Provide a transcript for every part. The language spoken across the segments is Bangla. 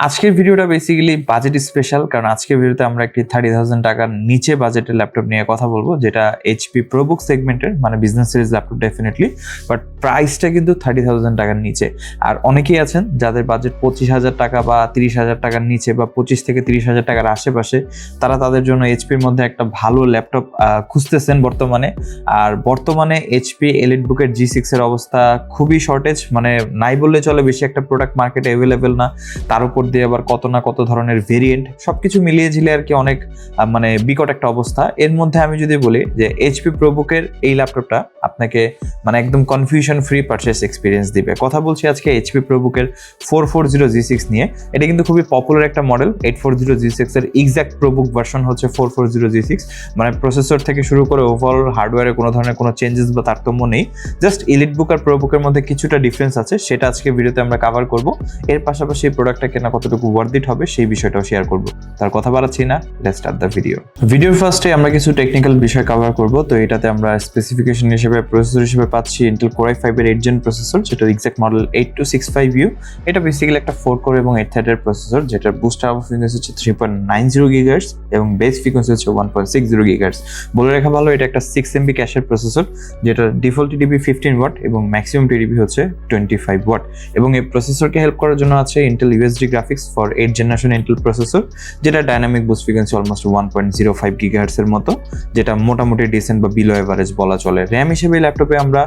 আজকের ভিডিওটা বেসিক্যালি বাজেট স্পেশাল, কারণ আজকের ভিডিওতে আমরা একটি 30,000 টাকার নিচে বাজেটের ল্যাপটপ নিয়ে কথা বলবো, যেটা HP প্রোবুক সেগমেন্টের, মানে business series laptop definitely, but প্রাইসটা কিন্তু 30,000 টাকার নিচে। আর অনেকেই আছেন যাদের বাজেট 25,000 টাকা বা 30,000 টাকার নিচে বা 25 থেকে 30,000 টাকার আশেপাশে, তারা তাদের জন্য HPর মধ্যে একটা ভালো ল্যাপটপ খুঁজতেছেন বর্তমানে। আর বর্তমানে HP এলিটবুকের G6 এর অবস্থা খুবই শর্টেজ, মানে নাই বললে চলে, বেশি একটা প্রোডাক্ট মার্কেটে অ্যাভেলেবেল না, তার উপর দিয়ে আবার কত না কত ধরনের ভেরিয়েন্ট, সবকিছু মিলিয়ে ঝিলে আর কি অনেক মানে বিকট একটা অবস্থা। এর মধ্যে আমি যদি বলি যে HP প্রোবুকের এই ল্যাপটপটা আপনাকে মানে একদম কনফিউশন ফ্রি পারচেস এক্সপিরিয়েন্স দিবে। কথা বলছি আজকে HP প্রোবুকের 440 G6 নিয়ে। এটা কিন্তু খুবই পপুলার একটা মডেল। 840 G6 এর এক্সাক্ট প্রোবুক ভার্সন হচ্ছে 440 G6, মানে প্রসেসর থেকে শুরু করে ওভারঅল হার্ডওয়্যারে কোনো ধরনের কোনো চেঞ্জেস বা তারতম্য নেই। জাস্ট এলিটবুক আর প্রোবুকের মধ্যে কিছুটা ডিফারেন্স আছে, সেটা আজকে ভিডিওতে আমরা কভার করব। এর পাশাপাশি এই প্রোডাক্টটা কেনা কতটুকু ওয়ার্থ ইট হবে সেই বিষয়টাও শেয়ার করব। তার কথা বাড়াচ্ছি না, লেটস স্টার্ট দ্য ভিডিও। ভিডিওর ফার্স্টে আমরা কিছু টেকনিক্যাল বিষয় কভার করব। তো এটাতে আমরা স্পেসিফিকেশন হিসেবে প্রসেসর হিসেবে পাচ্ছি Intel Core i5 এর 8 জেন প্রসেসর, যেটা এক্সাক্ট মডেল 8265U। এটা বেসিক্যালি একটা 4 কোর এবং 8 থ্রেডের প্রসেসর, যেটার বুস্ট আপ ফ্রিকোয়েন্সি হচ্ছে 3.90 GHz এবং বেস ফ্রিকোয়েন্সি হচ্ছে 1.60 GHz। বলে রাখা ভালো, এটা একটা 6 MB ক্যাশের প্রসেসর, যেটা ডিফল্ট TDP 15 ওয়াট এবং ম্যাক্সিমাম TDP হচ্ছে 25 ওয়াট। এবং এই প্রসেসরকে হেল্প করার জন্য আছে Intel USD graphics for 8 generation Intel processor, যেটা dynamic boost frequency almost 1.05 GHz এর মতো, যেটা মোটামুটি ডিসেন্ট বা বিলো এভারেজ বলা চলে। র্যাম হিসেবে ল্যাপটপে আমরা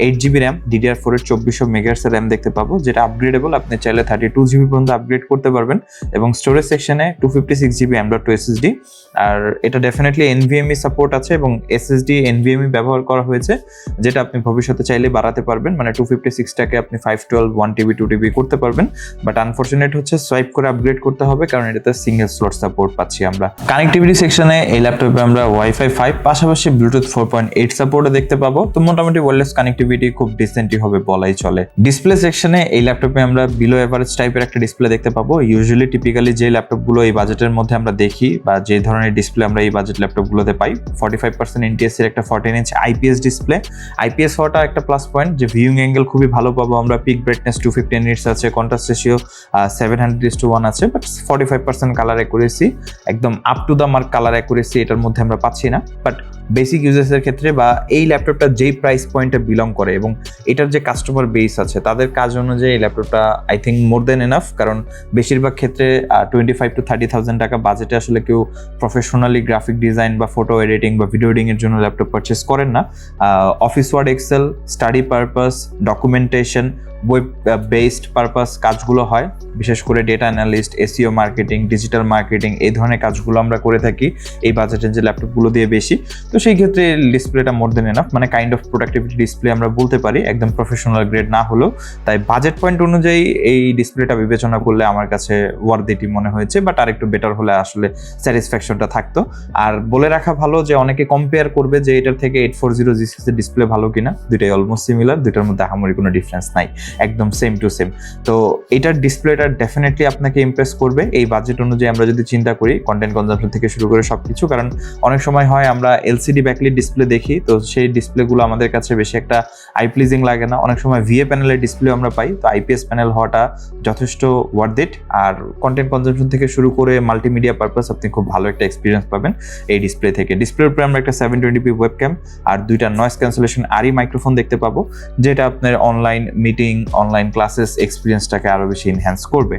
8GB র্যাম, DDR4 এর 2400 MHz এর র্যাম দেখতে পাবো, যেটা আপগ্রেডেবল। আপনি চাইলে 32GB পর্যন্ত আপগ্রেড করতে পারবেন। এবং স্টোরেজ সেকশনে 256GB M.2 SSD। আর এটা ডেফিনেটলি NVMe সাপোর্ট আছে এবং SSD NVMe ব্যবহার করা হয়েছে, যেটা আপনি ভবিষ্যতে চাইলে বাড়াতে পারবেন, মানে 256টাকে আপনি 512 1TB 2TB করতে পারবেন। বাট আনফরচুনেট হচ্ছে সোয়াইপ করে আপগ্রেড করতে হবে, কারণ এটাতে সিঙ্গেল স্লট সাপোর্ট পাচ্ছি আমরা। কানেক্টিভিটি সেকশনে এই ল্যাপটপে আমরা Wi-Fi 5 পাশাপাশি ব্লুটুথ 4.8 সাপোর্টও দেখতে পাবো। তো মোটামুটি ওয়্যারলেস কানেক্টিভিটি খুব ডিসেন্টই হবে বলাই চলে। ডিসপ্লে সেকশনে এই ল্যাপটপে আমরা বিলো এভারেজ টাইপের একটা ডিসপ্লে দেখতে পাবো। ইউজুয়ালি টিপিক্যালি যে ল্যাপটপগুলো এই বাজেটের মধ্যে আমরা দেখি বা যে ধরনের ডিসপ্লে আমরা এই বাজেট ল্যাপটপগুলোতে পাই, 45% NTSC এর একটা 14-inch IPS ডিসপ্লে। IPS হওয়াটা একটা প্লাস পয়েন্ট, যে ভিউইং অ্যাঙ্গেল খুবই ভালো পাবো আমরা। পিক ব্রাইটনেস 250 নিটস আছে, কন্ট্রাস্ট রেশিও 700:1 আছে, বাট 45% কালার অ্যাকুরেসি, একদম up to the mark colour accuracy এটার মধ্যে আমরা পাচ্ছি না। বাট বেসিক ইউজেসের ক্ষেত্রে বা এই ল্যাপটপটা যেই প্রাইস পয়েন্টে বিলং করে এবং এটার যে কাস্টমার বেস আছে তাদের কাজ অনুযায়ী এই ল্যাপটপটা I think more than enough. কারণ বেশিরভাগ ক্ষেত্রে 25 to 30,000 টাকা বাজেটে আসলে কেউ প্রফেশনালি গ্রাফিক ডিজাইন বা ফটো এডিটিং বা ভিডিও এডিটিং এর জন্য ল্যাপটপ পারচেস করেন না। Office Word, Excel, study purpose, documentation, web based purpose কাজগুলো হয়, বিশেষ করে data analyst, SEO marketing, digital marketing, এই ধরনের কাজগুলো আমরা করে থাকি এই বাজেটের যে ল্যাপটপগুলো দিয়ে বেশি। তো সেই ক্ষেত্রে ডিসপ্লেটা মোর দেন এনাফ, মানে কাইন্ড অফ প্রোডাক্টিভিটি ডিসপ্লে আমরা বলতে পারি, একদম প্রফেশনাল গ্রেড না হলেও। তাই বাজেট পয়েন্ট অনুযায়ী এই ডিসপ্লেটা বিবেচনা করলে আমার কাছে ওয়ার্থিটি মনে হয়েছে, বাট আর একটু বেটার হলে আসলে স্যাটিসফ্যাকশনটা থাকতো। আর বলে রাখা ভালো যে অনেকে কম্পেয়ার করবে যে এটার থেকে 840 G6 এর ডিসপ্লে ভালো কিনা। দুইটাই অলমোস্ট সিমিলার, দুইটার মধ্যে আহামরি কোনো ডিফারেন্স নাই, একদম সেম টু সেম। তো এটার ডিসপ্লেটা ডেফিনেটলি আপনাকে ইমপ্রেস করবে এই বাজেট অনুযায়ী আমরা যদি চিন্তা করি, কন্টেন্ট কনজাম্পশন থেকে শুরু করে সবকিছু। কারণ অনেক সময় হয় আমরা LCD ব্যাকলিট ডিসপ্লে দেখি, তো সেই ডিসপ্লেগুলো আমাদের কাছে বেশি একটা আই প্লিজিং লাগে না। অনেক সময় VA প্যানেলের ডিসপ্লে আমরা পাই, তো IPS প্যানেল হওয়াটা যথেষ্ট ওয়ার্থ ইট। আর কন্টেন্ট কনজাম্পশন থেকে শুরু করে মাল্টিমিডিয়া পারপাস আপনি খুব ভালো একটা এক্সপিরিয়েন্স পাবেন এই ডিসপ্লে থেকে। ডিসপ্লের উপরে আমরা একটা 720p ওয়েবক্যাম আর দুইটা নয়েজ ক্যান্সেলেশন RE মাইক্রোফোন দেখতে পাবো, যেটা আপনার অনলাইন মিটিং, অনলাইন ক্লাসেস এক্সপিরিয়েন্সটাকে আরো বেশি এনহ্যান্স করবে।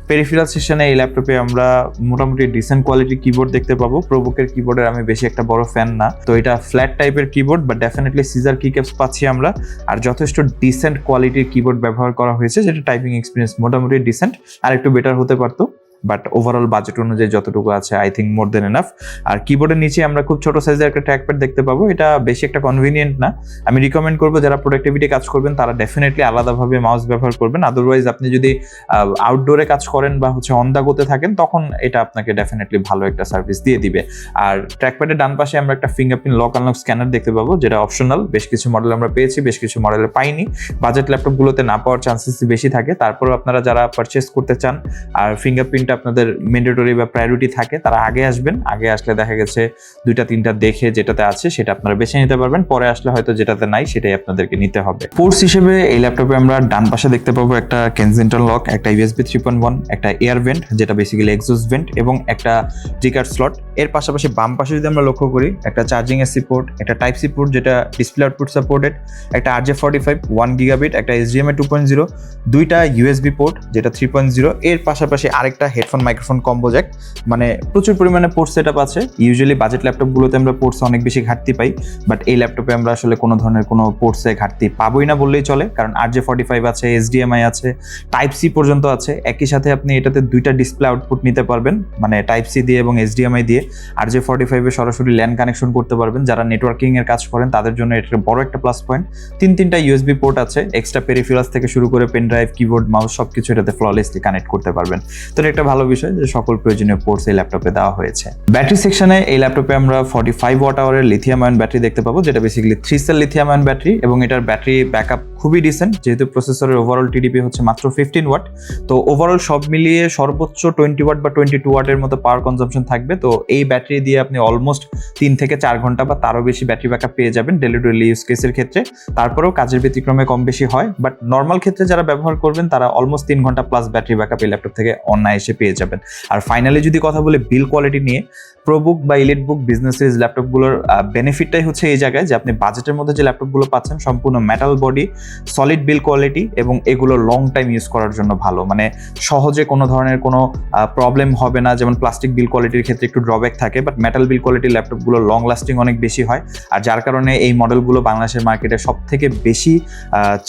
পেরিফেরাল সেকশনে এই ল্যাপটপে আমরা মোটামুটি ডিসেন্ট কোয়ালিটির কিবোর্ড দেখতে পাবো। প্রোবুকের কিবোর্ডের আমি বেশি একটা বড় ফ্যান না, তো এটা ফ্ল্যাট টাইপের কিবোর্ড, বাট ডেফিনেটলি সিজার কিক্যাপস পাচ্ছি আমরা। আর যথেষ্ট ডিসেন্ট কোয়ালিটির কিবোর্ড ব্যবহার করা হয়েছে, যেটা টাইপিং এক্সপিরিয়েন্স মোটামুটি ডিসেন্ট, আর একটু বেটার হতে পারতো। বাট ওভারঅল বাজেট অনুযায়ী যতটুকু আছে I think more than enough. আর কিবোর্ডের নিচে আমরা খুব ছোট সাইজের একটা ট্র্যাকপ্যাড দেখতে পাবো। এটা বেশি একটা কনভিনিয়েন্ট না। আমি রিকমেন্ড করবো যারা প্রোডাক্টিভিটি কাজ করবেন তারা ডেফিনেটলি আলাদাভাবে মাউস ব্যবহার করবেন। আদারওয়াইজ আপনি যদি আউটডোরে কাজ করেন বা হচ্ছে অন দা গোতে থাকেন, তখন এটা আপনাকে ডেফিনেটলি ভালো একটা সার্ভিস দিয়ে দিবে। আর ট্র্যাকপ্যাডের ডান পাশে আমরা একটা ফিঙ্গারপ্রিন্ট লক আনলক স্ক্যানার দেখতে পাবো, যেটা অপশনাল। বেশ কিছু মডেল আমরা পেয়েছি, বেশ কিছু মডেলে পাইনি। বাজেট ল্যাপটপগুলোতে না পাওয়ার চান্সেস বেশি থাকে। তারপর আপনারা যারা পারচেস করতে চান আর ফিঙ্গারপ্রিন্টটা আপনাদের ম্যান্ডেটরি বা প্রায়োরিটি থাকে তারা আগে আসবেন, আগে আসলে দেখা গেছে 2-3টা দেখে যেটাতে আছে সেটা আপনারা বেছে নিতে পারবেন, পরে আসলে হয়তো যেটাতে নাই সেটাই আপনাদেরকে নিতে হবে। পোর্টস হিসেবে এই ল্যাপটপে আমরা ডান পাশে দেখতে পাবো একটা কেনজিংটন লক, একটা USB 3.1, একটা এয়ার ভেন্ট যেটা বেসিক্যালি এক্সজস্ট ভেন্ট এবং একটা জিকার স্লট। এর পাশাপাশি বাম পাশে যদি আমরা লক্ষ্য করি একটা চার্জিং এসি পোর্ট, একটা টাইপ সি পোর্ট যেটা ডিসপ্লে আউটপুট সাপোর্টেড, একটা RJ45 1 গিগাবিট, একটা HDMI 2.0, 2টা USB পোর্ট যেটা 3.0, এর পাশাপাশি আরেকটা হেডফোন মাইক্রোফোন কম্বো জ্যাক। মানে প্রচুর পরিমাণে পোর্ট সেটআপ আছে। ইউজুয়ালি বাজেট ল্যাপটপগুলোতে আমরা পোর্টস অনেক বেশি ঘাটতি পাই, বাট এই ল্যাপটপে আমরা আসলে কোনো ধরনের কোনো পোর্টসে ঘাটতি পাবোই না বললেই চলে, কারণ RJ45 আছে, HDMI আছে, টাইপ সি পর্যন্ত আছে। একই সাথে আপনি এটাতে 2টা ডিসপ্লে আউটপুট নিতে পারবেন, মানে টাইপ সি দিয়ে এবং HDMI দিয়ে। RJ45 এ সরাসরি ল্যান কানেকশন করতে পারবেন, যারা নেটওয়ার্কিং এর কাজ করেন তাদের জন্য এটা বড় একটা প্লাস পয়েন্ট। 3টা USB পোর্ট আছে, এক্সট্রা পেরিফেরালস থেকে শুরু করে পেন ড্রাইভ, কিবোর্ড, মাউস সবকিছু এটাতে ফ্ললেসলি কানেক্ট করতে পারবেন। তো এটা একটা ভালো বিষয় যে সকল প্রয়োজনীয় পোর্টস এই ল্যাপটপে দেওয়া হয়েছে। ব্যাটারি সেকশনে এই ল্যাপটপে আমরা 45 ওয়াট আওয়ারের লিথিয়াম আয়ন ব্যাটারি দেখতে পাবো, যেটা basically 3 cell lithium ion battery, এবং এটার ব্যাটারি ব্যাকআপ খুবই ডিসেন্ট, যেহেতু প্রসেসরের ওভারঅল TDP হচ্ছে মাত্র 15 ওয়াট। তো ওভারঅল সব মিলিয়ে সর্বোচ্চ 20 ওয়াট বা 22 ওয়াটের মতো পাওয়ার কনজাম্পশন থাকবে। তো এই ব্যাটারি দিয়ে আপনি অলমোস্ট 3 থেকে 4 ঘন্টা বা তারও বেশি ব্যাটারি ব্যাকআপ পেয়ে যাবেন ডেলি ইউজ কেসের ক্ষেত্রে। তারপরেও কাজের ব্যতিক্রমে কম বেশি হয়, বাট নর্মাল ক্ষেত্রে যারা ব্যবহার করবেন তারা অলমোস্ট 3 ঘন্টা প্লাস ব্যাটারি ব্যাকআপ এই ল্যাপটপ থেকে অনায়াসে পেয়ে যাবেন। আর ফাইনালি যদি কথা বলে বিল কোয়ালিটি নিয়ে, প্রোবুক বা ইলিটবুক বিজনেস সিরিজ ল্যাপটপগুলোর বেনিফিটটাই হচ্ছে এই জায়গায় যে আপনি বাজেটের মধ্যে যে ল্যাপটপগুলো পাচ্ছেন সম্পূর্ণ মেটাল বডি, সলিড বিল কোয়ালিটি, এবং এগুলো লং টাইম ইউজ করার জন্য ভালো। মানে সহজে কোনো ধরনের কোনো প্রবলেম হবে না, যেমন প্লাস্টিক বিল কোয়ালিটির ক্ষেত্রে একটু ড্রব্যাক থাকে, বাট মেটাল বিল কোয়ালিটির ল্যাপটপগুলো লং লাস্টিং অনেক বেশি হয়। আর যার কারণে এই মডেলগুলো বাংলাদেশের মার্কেটে সব থেকে বেশি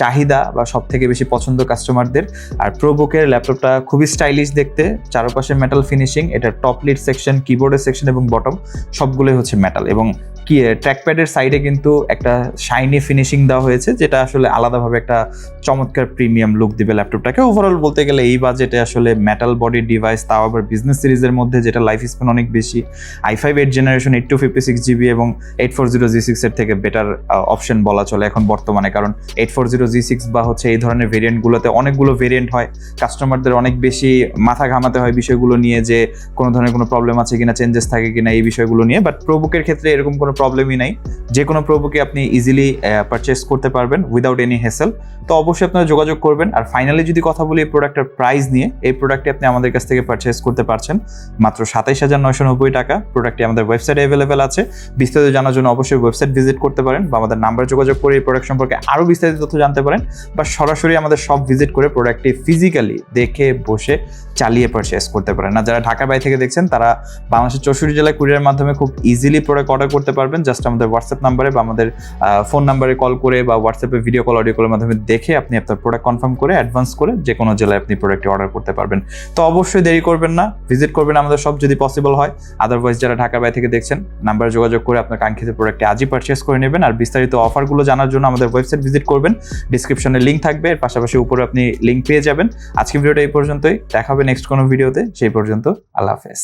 চাহিদা বা সব থেকে বেশি পছন্দ কাস্টমারদের। আর প্রোবুকের ল্যাপটপটা খুবই স্টাইলিশ দেখতে, চারপাশে মেটাল ফিনিশিং, এটা টপ লিড সেকশন, কিবোর্ডের সেকশন এবং বটম সবগুলোই হচ্ছে মেটাল, এবং কি ট্র্যাকপ্যাডের সাইডে কিন্তু একটা শাইনি ফিনিশিং দেওয়া হয়েছে, যেটা আসলে আলাদাভাবে একটা চমৎকার প্রিমিয়াম লুক দিবে ল্যাপটপটাকে। ওভারঅল বলতে গেলে এই বাজেটে আসলে মেটাল বডি ডিভাইস, তাও আবার বিজনেস সিরিজের মধ্যে যেটা লাইফ স্প্যান অনেক বেশি, i5 8th জেনারেশন 8256GB এবং 840G6 এর থেকে বেটার অপশন বলা চলে এখন বর্তমানে, কারণ 840G6 বা হচ্ছে এই ধরনের ভেরিয়েন্টগুলোতে অনেকগুলো ভেরিয়েন্ট হয়, কাস্টমারদের অনেক বেশি মাথা ঘামাতে হয় বিষয়গুলো নিয়ে যে কোনো ধরনের কোনো প্রবলেম আছে কিনা, চেঞ্জেস থাকে কিনা এই বিষয়গুলো নিয়ে। বাট প্রোবুকের ক্ষেত্রে এরকম কোনো প্রবলেমই নাই, যে কোনো প্রোবুকে আপনি ইজিলি পারচেস করতে পারবেন উইদাউট এনি হেসেল। তো অবশ্যই আপনারা যোগাযোগ করবেন। আর ফাইনালি যদি কথা বলি এই প্রোডাক্টের প্রাইস নিয়ে, এই প্রোডাক্টটি আপনি আমাদের কাছ থেকে পারচেস করতে পারছেন মাত্র 27,990 টাকা। প্রোডাক্টটি আমাদের ওয়েবসাইটে অ্যাভেলেবেল আছে। বিস্তারিত জানার জন্য অবশ্যই ওয়েবসাইট ভিজিট করতে পারেন বা আমাদের নাম্বারে যোগাযোগ করে এই প্রোডাক্ট সম্পর্কে আরও বিস্তারিত তথ্য জানতে পারেন, বা সরাসরি আমাদের শপ ভিজিট করে প্রোডাক্টটি ফিজিক্যালি দেখে বসে চালিয়ে পারচেস করতে পারেন। না যারা ঢাকার বাইরে থেকে দেখছেন তারা বাংলাদেশের 64 জেলায় কুরিয়ারের মাধ্যমে খুব ইজিলি প্রোডাক্ট অর্ডার করতে পারবেন। জাস্ট আমাদের হোয়াটসঅ্যাপ নাম্বারে বা আমাদের ফোন নাম্বারে কল করে বা হোয়াটসঅ্যাপে ভিডিও কল, অডিও কলের মাধ্যমে দেখে আপনি আপনার প্রোডাক্ট কনফার্ম করে অ্যাডভান্স করে যে কোনো জেলায় আপনি প্রোডাক্টটি অর্ডার করতে পারবেন। তো অবশ্যই দেরি করবেন না, ভিজিট করবেন আমাদের শপ যদি পসিবল হয়। আদারওয়াইজ যারা ঢাকার বাইরে থেকে দেখছেন নাম্বারে যোগাযোগ করে আপনার কাঙ্ক্ষিত প্রোডাক্টটি আজই পারচেস করে নেবেন। আর বিস্তারিত অফারগুলো জানার জন্য আমাদের ওয়েবসাইট ভিজিট করবেন, ডিসক্রিপশনে লিঙ্ক থাকবে, এর পাশাপাশি উপরে আপনি লিঙ্ক পেয়ে যাবেন। আজকে ভিডিওটা এই পর্যন্তই, দেখা হবে নেক্সট কোনো ভিডিওতে। সেই পর্যন্ত আল্লাহ হাফেজ।